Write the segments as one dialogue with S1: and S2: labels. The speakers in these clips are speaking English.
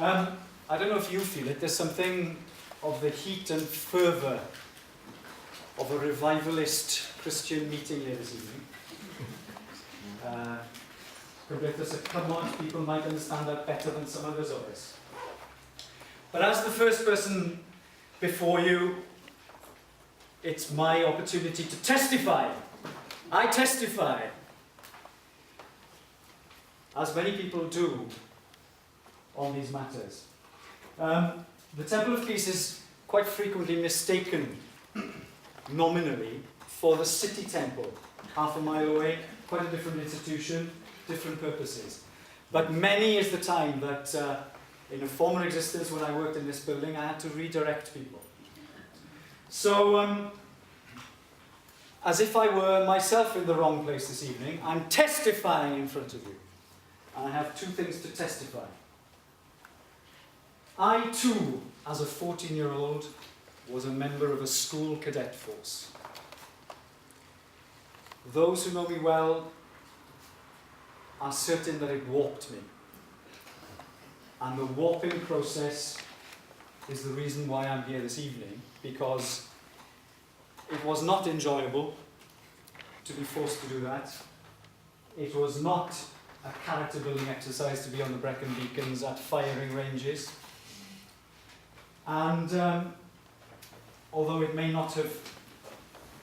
S1: I don't know if you feel it, there's something of the heat and fervour of a revivalist Christian meeting here this evening. Cymru, come on, people might understand that better than some others of us. But as the first person before you, it's my opportunity to testify. I testify, as many people do on these matters. The Temple of Peace is quite frequently mistaken, nominally, for the city temple, half a mile away, quite a different institution, different purposes. But many is the time that in a former existence when I worked in this building, I had to redirect people. So, as if I were myself in the wrong place this evening, I'm testifying in front of you. And I have two things to testify. I too, as a 14-year-old, was a member of a school cadet force. Those who know me well are certain that it warped me. And the warping process is the reason why I'm here this evening, because it was not enjoyable to be forced to do that. It was not a character building exercise to be on the Brecon Beacons at firing ranges. And although it may not have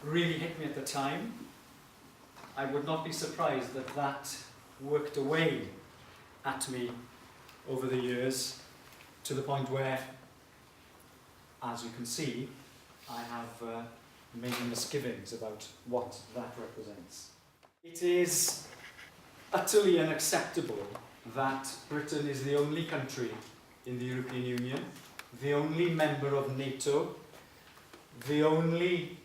S1: really hit me at the time, I would not be surprised that that worked away at me over the years to the point where, as you can see, I have many misgivings about what that represents. It is utterly unacceptable that Britain is the only country in the European Union, the only member of NATO, the only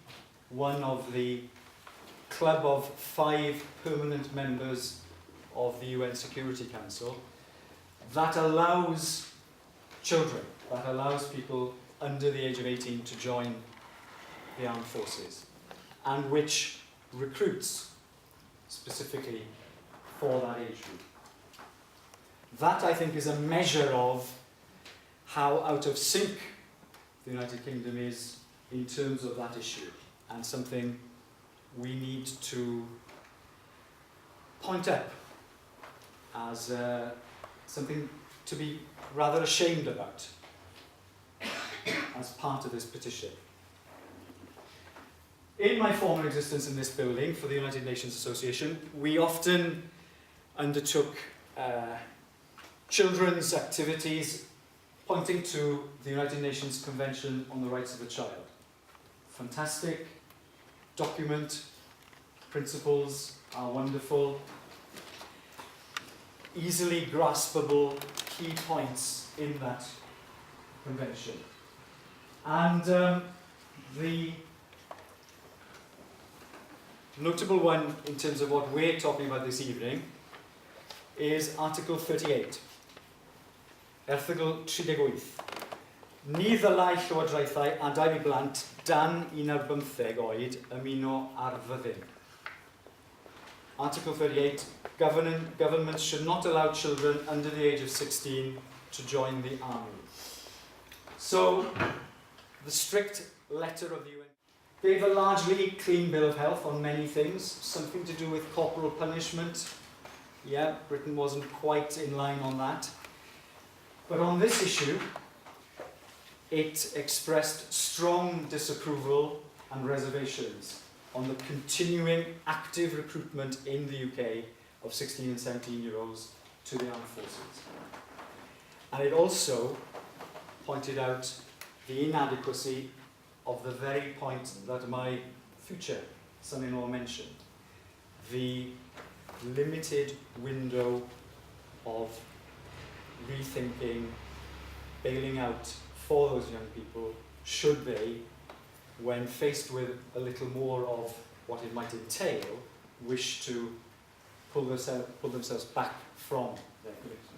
S1: one of the club of 5 permanent members of the UN Security Council that allows children, that allows people under the age of 18 to join the armed forces, and which recruits specifically for that age group. That, I think, is a measure of how out of sync the United Kingdom is in terms of that issue, and something we need to point up as something to be rather ashamed about as part of this petition. In my former existence in this building for the United Nations Association, we often undertook children's activities pointing to the United Nations Convention on the Rights of the Child. Fantastic document, principles are wonderful, easily graspable key points in that convention. And the notable one in terms of what we're talking about this evening is Article 38. Erthygl 38. Ni ddylai llywodraethau adael I blant dan 15 oed ymuno ar fyddin. Article 38. Governments should not allow children under the age of 16 to join the army. So, the strict letter of the UN gave a largely clean bill of health on many things, something to do with corporal punishment. Yeah, Britain wasn't quite in line on that. But on this issue, it expressed strong disapproval and reservations on the continuing active recruitment in the UK of 16 and 17-year-olds to the armed forces. And it also pointed out the inadequacy of the very point that my future son-in-law mentioned, the limited window of rethinking, bailing out for those young people, should they, when faced with a little more of what it might entail, wish to pull themselves back from their commitment.